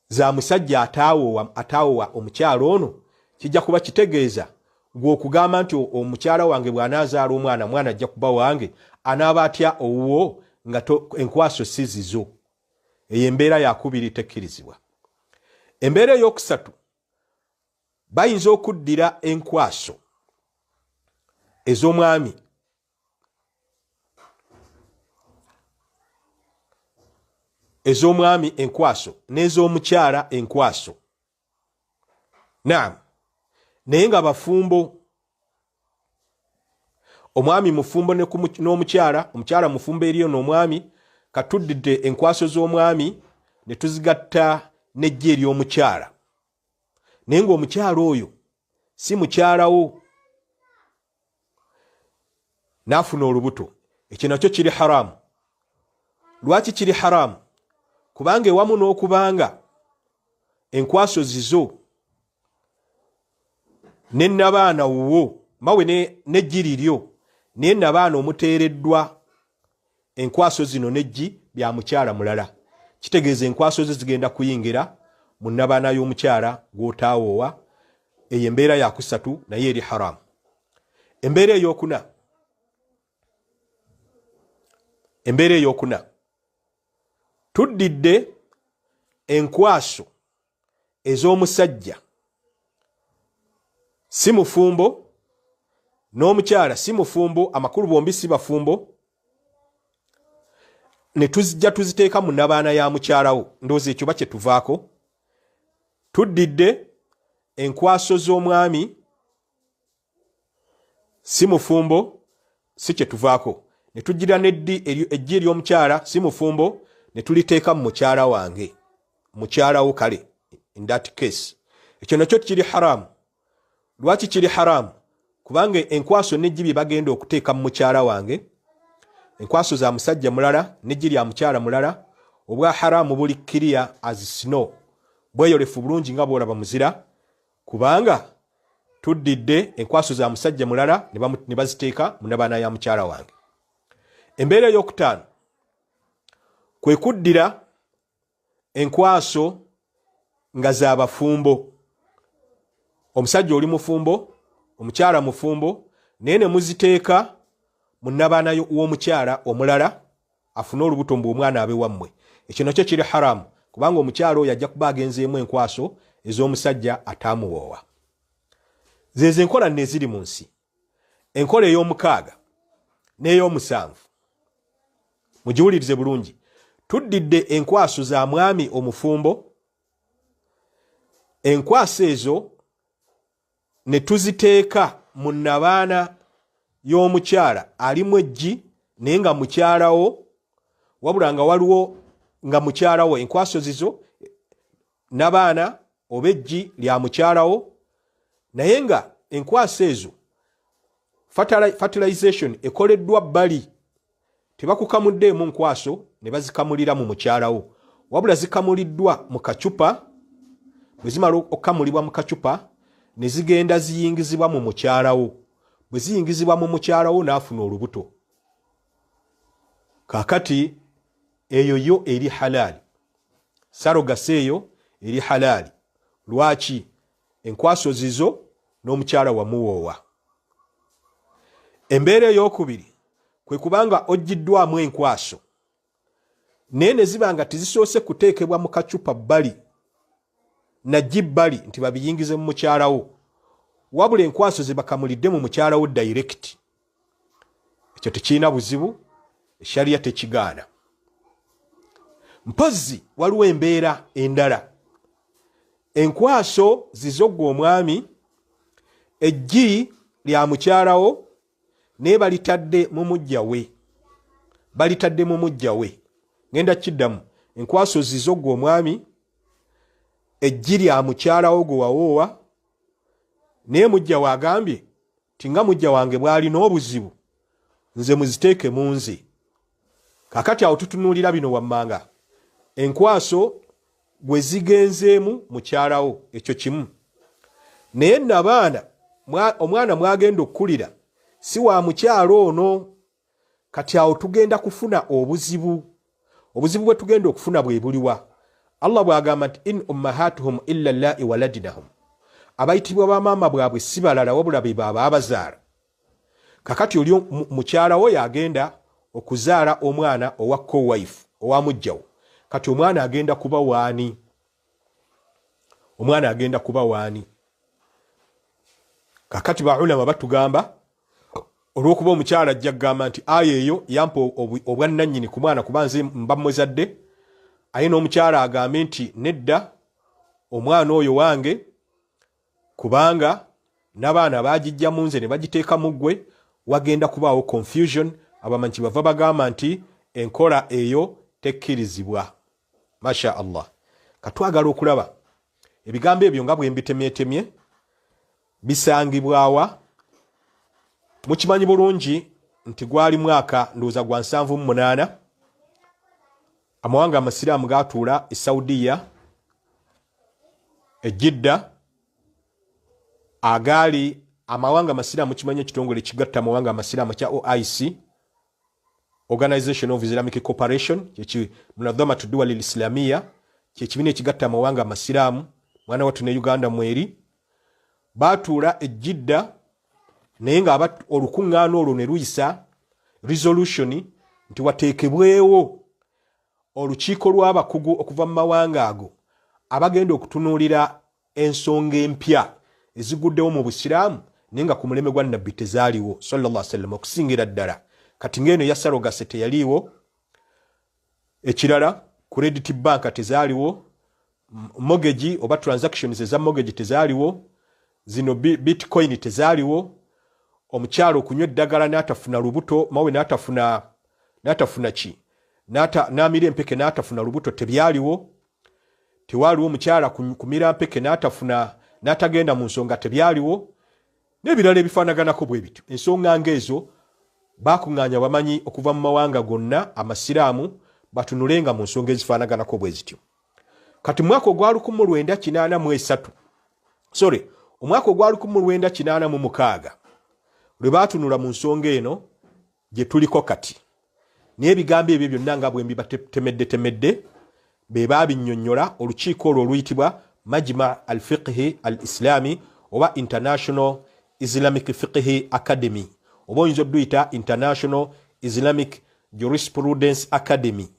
za musajja ataawowa omukyala ono, kijja kuba kitegeeza gwe okugamba nti omukyala wange bw'anaazaala omwana, mwana ajja kuba wange, anaaba atya owuwo nga enkwaso si zizo. Eyo embeera yakubiri tekkirizibwa. Embeera ey'okusatu, bayinza okuddira enkwaso ez'omwami enkwaso n'ez'omukyala enkwaso, naam, naye nga bafumbo. Omwami mufumbo n'omukyala, omukyala mufumbo eriyo n'omwami, katuddidde enkwaso z'omwami ne tuzigatta n'eggi ery'omukyala, naye ng'omukyala oyo si mukyalawo, n'afuna olubuto. Ekyo nakyo kiri haramu. Lwaki kiri haramu? Kubanga ewamu n'okubanga enkwaso zizo ne nnabaana wuwo mawe n'eggi liryo, naye nnabaana omuteereddwa enkwaso zino n'eggi bya mukyala mulala, kitegeeza enkwaso ze zigenda kuyingira mu nnabaana y'omukyala gw'otaawoowa. Eyo embeera yakusatu naye eri haramu. Embeera ey'okuna, embeera ey'okuna, tuddidde enkwaso ez'omusajja si mufumbo, n'omukyala si mufumbo, amakulu bombi si bafumbo, ne tuzijja tuziteeka mu nnabaana ya mukyalawo ndowooza ekyo bakye tuvaako tuddidde enkwaso z'omwami si mufumbo si kye tuvaako ne tujjira eggi ery'omukyala si mufumbo ne tuliteeka mu mukyala wange mukyalawo kale in that case ekyo nakyo kiri haramu. Lwaki kiri haramu? Kubanga enkwaso n'eggi bye bagenda okuteeka mu mukyala wange, enkwaso za musajja mulala n'eggi lya mukyala mulala, obwa haramu buli clear as snow, bweyolefu bulungi nga bw'olaba muzira, kubanga tuddidde enkwaso za musajja mulala ne baziteeka mu nnabaana ya mukyala wange. Embeera ey'okutaano kwe kuddira enkwaso nga za bafumbo. Omusajja oli mufumbo, omukyala mufumbo, naye ne muziteeka mu nnabaana w'omukyala omulala afune olubuto mbu omwana abe wammwe. Ekyo nakyo kiri haramu kubanga omukyala oyo ajja kuba agenzeemu enkwaso ez'omusajja ataamuwoowa. Zezo enkola nne eziri mu nsi. Enkola ey'omukaaga n'ey'omusanvu mugiwulirize bulungi. Tuddidde enkwaso za mwami omufumbo, enkwaso ezo ne tuziteeka mu nnabaana y'omukyala alimu eggi naye nga mukyalawo, wabula nga waliwo nga mukyalawo enkwaso zizo nabaana oba eggi lya mukyalawo, naye nga enkwaso ezo fertilization ekoleddwa bbali. Tebakukamuddeemu nkwaso ne bazikamulira mu mukyalawo, wabula zikamuliddwa mu kacupa. Bwe zimala okukamulibwa mu kacupa ne zigenda ziyingizibwa mu mukyalawo. Bwe ziyingizibwa mu mukyalawo n'afuna olubuto. Kaakati eyo yo eri halaali. Sarogasi eyo eri halaali. Lwaki? Enkwaso zizo n'omukyala wamuwoowa. Embeera ey'okubiri kwe kubanga oggiddwamu enkwaso naye ne ziba nga tezisoose kuteekebwa mu kacupa bbali najji bbali nti babiyingize mu mukyalawo, wabula enkwaso ze bakamulidde mu mukyalawo direct. Ekyo tekirina buzibu, eshariya tekigaana. Mpozzi waliwo embeera endala. Enkwaso zizogga omwami, eggi lya mukyalawo naye balitadde mu mujja we. Balitadde mu mujja we. Ngenda kiddamu. Enkwaso zizogga omwami, eggi lya mukyalawo gwe wawoowa, naye mujja wagambye tinga mujja wange bw'alina obuzibu nze muziteeke mu nze. Kakati awo tutunuulira bino wammanga. Enkwaso gwe zigenzeemu mukyalawo, ekyo kimu. Naye nabaana omwana mwagenda okkulira si wa mukyalo ono. Kati awo tugenda kufuna obuzibu. Obuzibu bwe tugenda okufuna bwe buliwa. Allah bw'agamba nti in ummahatuhum illa allai waladnahum, abayitibwa bamaama bwabwe si balala wabula be baba abazaala. Kakati oli mukyalawo yagenda okuzaala omwana owa co-wife owa mujjawo, kati omwana agenda kuba waani? Omwana agenda kuba waani? Kakati ba ulama batugamba olw'okuba omukyala ajja kugamba nti aya eyo yampa obwannannyini ku mwana kuba nze mba mmuzadde, aye n'omukyala agambe nti nedda omwana oyo wange kubanga n'abaana bagijja mu nze ne bagiteeka mu ggwe, wagenda kubaawo confusion. Abamanyi bava bagamba nti enkola eyo tekkirizibwa. Masha Allah. Katwagala okulaba ebigambo ebyo nga bwe mbitemyetemye bisangibwawa. Mukimanyi bulungi nti gwali mwaka ndowooza gwa 78 amawanga amasiraamu gatuula e Saudiya e Jidda, agaali amawanga amasiraamu kimanyi ekitongole kigatta amawanga amasiraamu kya OIC, Organization of Islamic Cooperation, munadhamatu duwali l-Islamiyya, kyekibiina ekigatta amawanga amasiraamu, mwana wattu ne Uganda mweri, batuula e Jidda naye nga olukuŋŋaana olwo ne luyisa resolution nti wateekebwewo olukiiko lw'abakugu okuva mu mawanga ago abagenda okutunuulira ensonga empya eziguddewo mu busiraamu naye nga ku muleme gwa nabbi tezaaliwo sallallahu alaihi wasallam okusingira ddala. Kati ng'eno ya Sarogase teyaliiwo, ekirala credit bank tezaaliwo, mortgage oba transactions eza mortgage tezaaliwo, zino bitcoin tezaaliwo, omukyalo okunywa eddagala n'atafuna lubuto, mawe n'atafuna ki n'amira empeke n'atafuna lubuto tebyaliwo, tewaaliwo omukyala kumira mpeke n'atagenda mu nsonga tebyaliwo, n'ebirala ebifaanaganako bwe bityo. Ensonga ng'ezo baakuŋŋaanya bamanyi okuva mu mawanga gonna amasiraamu batunulenga mu nsonga ezifaanaganako bwe zityo. Kati mwaka ogwa 1983 omwaka ogwa 1986 lwe baatunula mu nsonga eno gye tuliko kati, naye ebigambo ebyo byonna nga bwe mbibatemedde be baabinnyonnyola olukiiko olwo oluyitibwa Majma al-Fiqhi al-Islami oba International Islamic Fiqhi Academy oba oyinza odduyita International Islamic Jurisprudence Academy.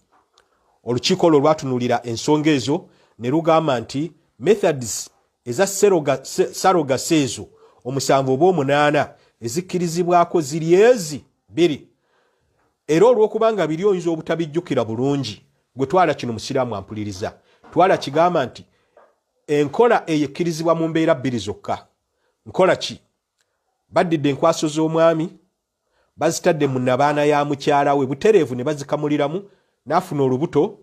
Olukiiko olwo lwatunulira ensonga ezo ne lugamba nti methods eza surrogacy ezo 7 oba 8 ezikkirizibwako ziri ezi 2, era olw'okubanga biri oyinza obutabijjukira bulungi, gwe twala kino musiraamu ampuliriza, twala kigamba nti enkola eyekkirizibwa mu mbeera 2 zokka. Nkola ki? Baddidde enkwaso z'omwami bazitadde mu nabaana ya mukyala we butereevu ne bazikamuliramu n'afuna olubuto,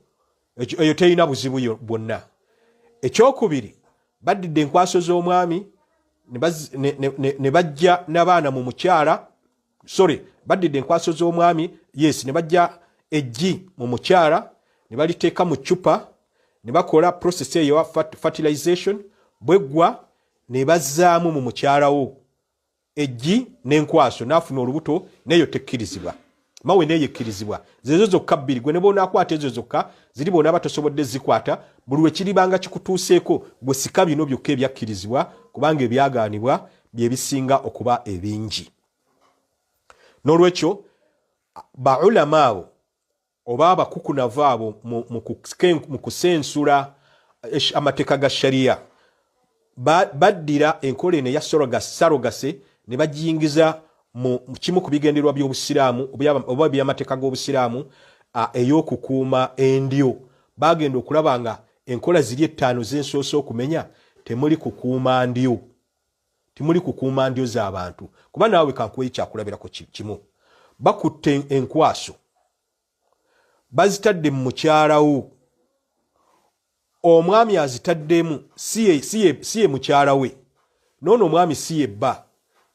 eyo terina buzibu bwonna. Ekyokubiri, baddidde enkwaso z'omwami ne bajja n'abaana mu mukyala, baddidde enkwaso z'omwami, ne bajja eggi mu mukyala ne baliteeka mu ccupa ne bakola process eyo fertilization, bweggwa ne bazzaamu mu mukyalawo eggi n'enkwaso n'afuna olubuto, n'eyo tekkirizibwa. Mawe n'eyo ekkirizibwa. Zezo zokka 2, gwe ne boonakwata ezo zokka ziri boonaba tosobodde zikwata, buli we kiribanga kikutuuseeko gwe sika bino byokka ebyakkirizibwa, kubanga ebyagaanibwa bye bisinga okuba ebingi. N'olwekyo baulama abo oba abakukunavu abo mu kusensula amateeka ga sharia baddira enkola eno eya surrogacy ne bagiyingiza mu kimu ku bigendererwa by'obusiraamu oba by'amateeka g'obusiraamu ey'okukuuma endyo. Bagenda okulaba nga enkola ziri 5 z'ensoose okumenya temuli kukuuma ndyo, timuli kukuuma ndyo z'abantu. Kuba naawe kankuwe kyakulabirako kimu, bakutte enkwaso bazitadde mu mukyalawo, omwami azitaddemu si ye mukyala we, noono omwami si ye bba,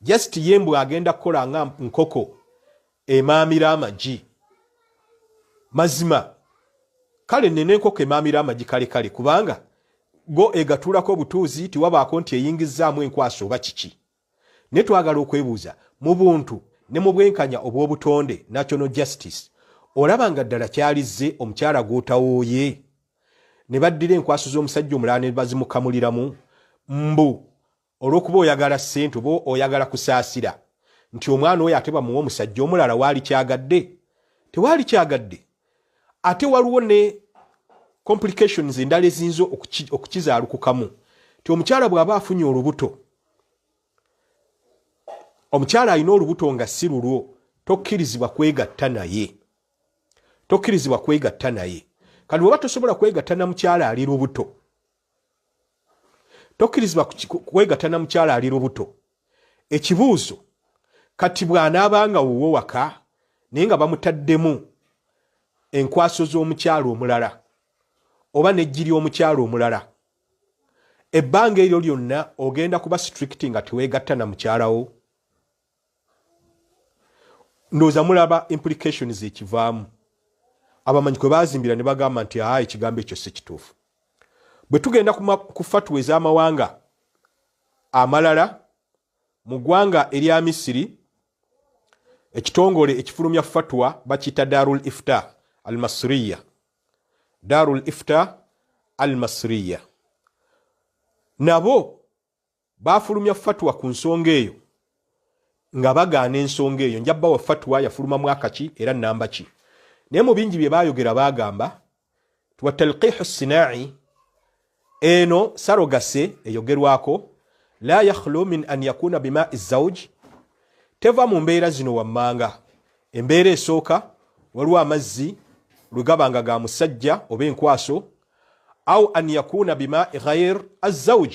just yembwe agenda kukola nga nkoko emaamira amagi. Mazima kale nene enkoko emaamira amagi kale kubanga go egatuulako obutuuzi tiwabaako nti eyingizzaamu enkwaso oba kiki. Ne twagala okwebuuza mu buntu ne mu bwenkanya obw'obutonde, national justice, olaba nga ddala kyalizze omukyala gw'otawooye ne baddira enkwaso z'omusajja omulala ne bazimukamuliramu mbu olw'okuba oyagala ssente oba oyagala kusaasira nti omwana oyo ate bamuwa omusajja omulala waali kyagadde? Tewaali kyagadde. Ate waliwo ne complications endala eziyinza okukizaalukukamu ti omukyala bw'aba afunye olubuto, omukyala alina olubuto nga si lulwo, tokkirizibwa kwegatta naye. Tokkirizibwa kwegatta naye. Kati bw'oba tosobola kwegatta na mukyala ali lubuto, tokkirizibwa kwegatta na mukyala ali lubuto. Ekibuuzo, kati bw'anaabanga wuwo waka naye nga bamutaddemu enkwaso z'omukyala omulala oba n'eggi ly'omukyala omulala, ebbanga eryo lyonna ogenda kuba strict nga teweegatta na mukyalawo? Ndowooza mulaba implications ekivaamu. Abamanyi kwe baazimbira ne bagamba nti ekigambo ekyo si kituufu. Bwe tugenda ku fatwa ez'amawanga amalala, mu ggwanga erya Misiri ekitongole ekifulumya fatwa bakiyita Darul Ifta al-Masriya. Darul Ifta al-Masriya nabo baafulumya fatwa ku nsonga eyo nga bagaana ensonga eyo. Njabba wa fatwa yafuluma mwaka ki era namba ki, naye mu bingi bye baayogera baagamba tuwa talqihu sinai eno sarogase eyogerwako la yakhlu min an yakuna bima izawj, teva mu mbeera zino wammanga. Embeera esooka waliwo amazzi lugabanga ga musajja oba enkwaso, au an yakuna bimai ghair azawj,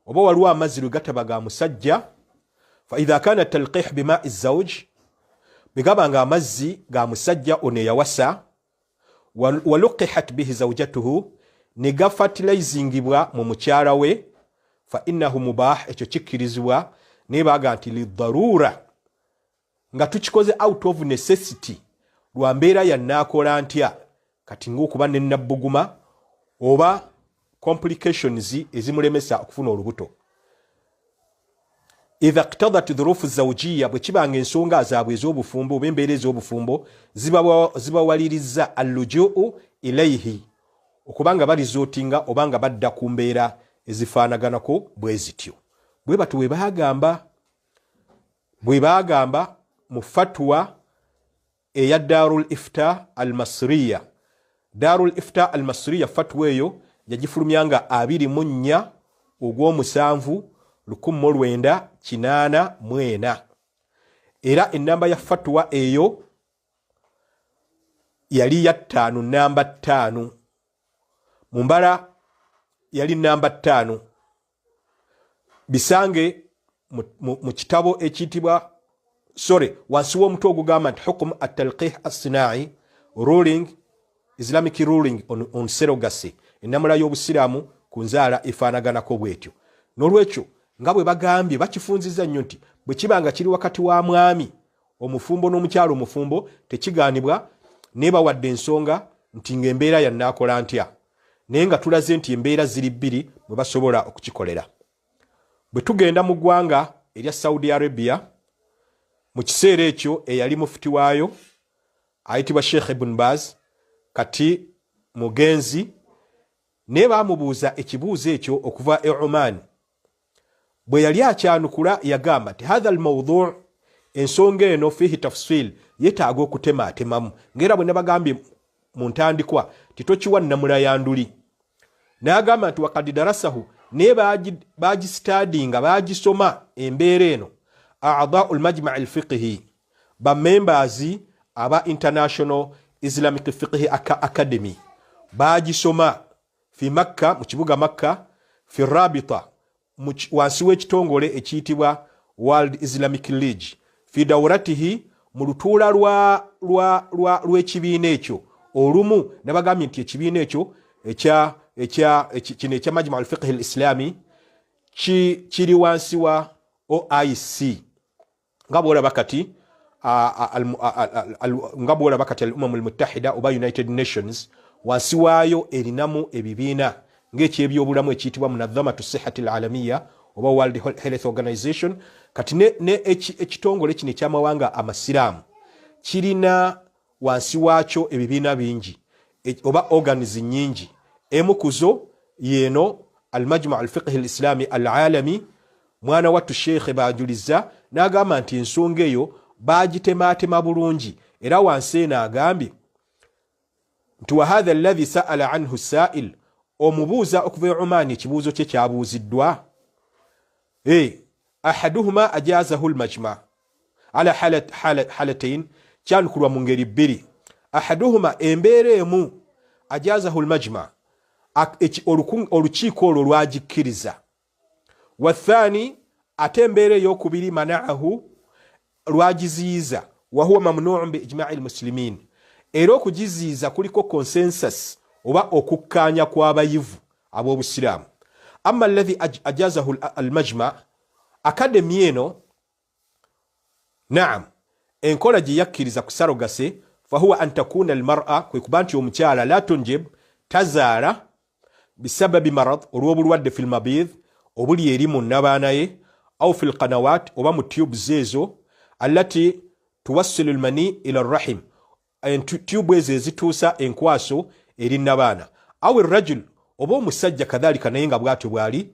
oba waliwo amazzi lugataba ga musajja. Fa idha kana talqih bimai zawj, bigabanga amazzi ga musajja ono yawasa, waluqihat bihi zawjatuhu, nega fertilizingibwa mu mukyala we, fa innahu mubah, ekyo kikkirizibwa. Nebaga nti lidharura, nga tukikoze out of necessity, lwa mbeera yannakola ntya, kati ng'okuba ne nabbuguma oba complications ezimulemesa okufuna olubuto. Idha iqtadat dhurufu zawjiyya, bwe kibanga ensonga zaabwe ez'obufumbo oba embeera ez'obufumbo zibawaliriza allujuu ilayhi, okubanga balizootinga oba nga badda ku mbeera ezifaanaganako bwe zityo. Bwe batu bwe bagamba mu fatwa eya Darul Ifta al-Masriya. Darul Ifta al-Masriya fatwa eyo yagifulumyanga 24 ogw'omusanvu 1984, era enamba ya fatwa eyo yali ya 5, namba 5 mu mbala yali namba 5. Bisange mu kitabo ekiyitibwa wansi w'omutwe ogugamba nti hukum at-talqih as-sina'i ruling, Islamic ruling on surrogacy, ennamula y'obusiraamu ku nzaala efaanaganako bwetyo. N'olwekyo nga bwe bagambye bakifunziza nnyo nti bwe kibanga kiri wakati wa mwami omufumbo n'omukyalo omufumbo, tekigaanibwa nebawadde ensonga nti ng'embeera yannaakola ntya, naye nga tulaze nti embeera ziri bbiri mwe basobola okukikolera. Bwe tugenda mu ggwanga erya Saudi Arabia, mu kiseera ekyo eyali mufuti waayo ayitibwa Sheikh Ibn Baz, kati mugenzi, ne baamubuuza ekibuuzo ekyo okuva e Oman. Bwe yali akyanukula yagamba nti hadha al-mawdu', ensonga eno fihi tafsil, yetaaga okutematemamu, ng'era bwe nabagambye mu ntandikwa titokiwa nnamula ya nduli. N'agamba nti wakad darasahu, ne bagistadinga bagisoma embeera eno a'dha'u al-majma' al-fiqhi, ba members aba International Islamic Fiqh Academy, bagisoma fi Makka, mu kibuga Makka, fi Rabita, wansi w'ekitongole ekiyitibwa World Islamic League, fi dawratihi, mu lutuula lw'ekibiina ekyo. Olumu ne bagambye nti ekibiina ekyo kino ekya Majma' al-Fiqh al-Islami kiri wansi wa OIC, nga bw'olaba kati al-Umam al-Muttahida oba United Nations, wansi waayo erinamu ebibiina ng'ekyebyobulamu ekiyitibwa Munadhamatu Sihhati al-Alamiya oba World Health Organization. Kati ekitongole kino eky'amawanga amasiraamu kirina wansi waakyo ebibiina bingi oba organs nyingi. Emu kuzo yeno al-Majma' al-Fiqh al-Islami al-Alami, mwana wattu Sheikh bajuliza n'agamba nti ensonga eyo bagitematema bulungi, era wansi eno agambye nti wa hadha alladhi sa'ala anhu sa'il, omubuuza okuva e Oman ekibuuzo kye kyabuuziddwa. Ahaduhuma ajazahu al-majma' ala halatayn, kyanukulwa mu ngeri bbiri. Ahaduhuma, embeera emu, ajazahu al-majma', olukiiko olwo lwagikkiriza. Wathani, ate embeera ey'okubiri, mana'ahu, lwagiziyiza. Wahuwa mamnu'un bi ijma'i al-muslimin, era okugiziyiza kuliko consensus oba okukkaanya kw'abayivu ab'obusiraamu. Amma alladhi ajazahu al-majma', akademi eno, naam, enkola gye yakkiriza ku sarogase, fahuwa an takuna al-mar'a, kwe kuba nti omukyala la tunjib, tazaala, bisababi marad, olw'obulwadde fil mabidh, obuli eri mu nnabaana ye, au fil qanawat, oba mu tubes ezo, allati tuwassilu al-mani ila ar-rahim, tube ezo ezituusa enkwaso eri nnabaana, au ar-rajul, oba omusajja kadhalika naye nga bw'atyo bw'ali,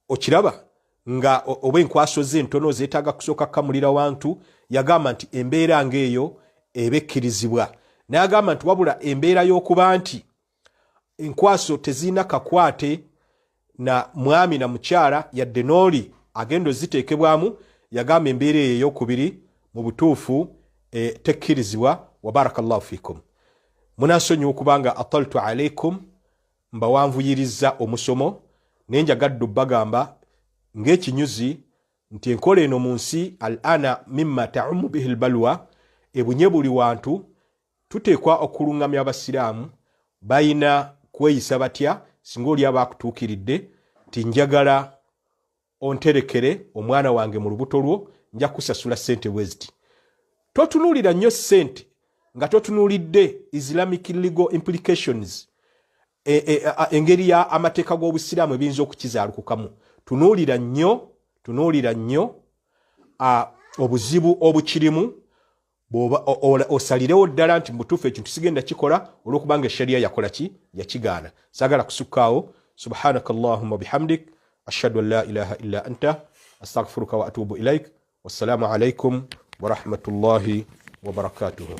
okiraba nga oba enkwaso ze ntono zeetaaga kusooka kamulira wantu. Yagamba nti embeera ng'eyo ebekkirizibwa. N'agamba nti wabula embeera y'okuba nti enkwaso tezirina kakwate na mwami na mukyala yadde n'oli agenda oziteekebwamu, yagamba embeera eyo ey'okubiri mu butuufu tekkirizibwa. Wa barakallahu fikum. munasonyi okubanga ataltu alaikum mbawanvuyiriza omusomo nenjagadde bagamba ng'ekinyuzi nti enkola eno mu nsi al-ana mimma ta'ummu bihi al-balwa ebunye buli wantu tuteekwa okulungamya abasiraamu bayina kweyisa batya singa oli abakutuukiridde ti njagala onterekere omwana wange mu lubuto lwo nja kusasula ssente bweziti. Totunuulira nnyo ssente nga totunuulidde Islamic legal implications, engeri ya amateeka g'obusiraamu ebiyinza okukizaalukukamu. Tunuulira nnyo obuzibu obukirimu osalirewo ddala nti mutuufu ekintu sigenda kikola olwokubanga sharia yakola ki yakigaana. Saagala kusukkaawo. Subhanaka Allahumma bihamdik ashhadu an la ilaha illa anta astaghfiruka wa atubu ilaik. Wassalamu alaikum wa rahmatullahi wa barakatuhu.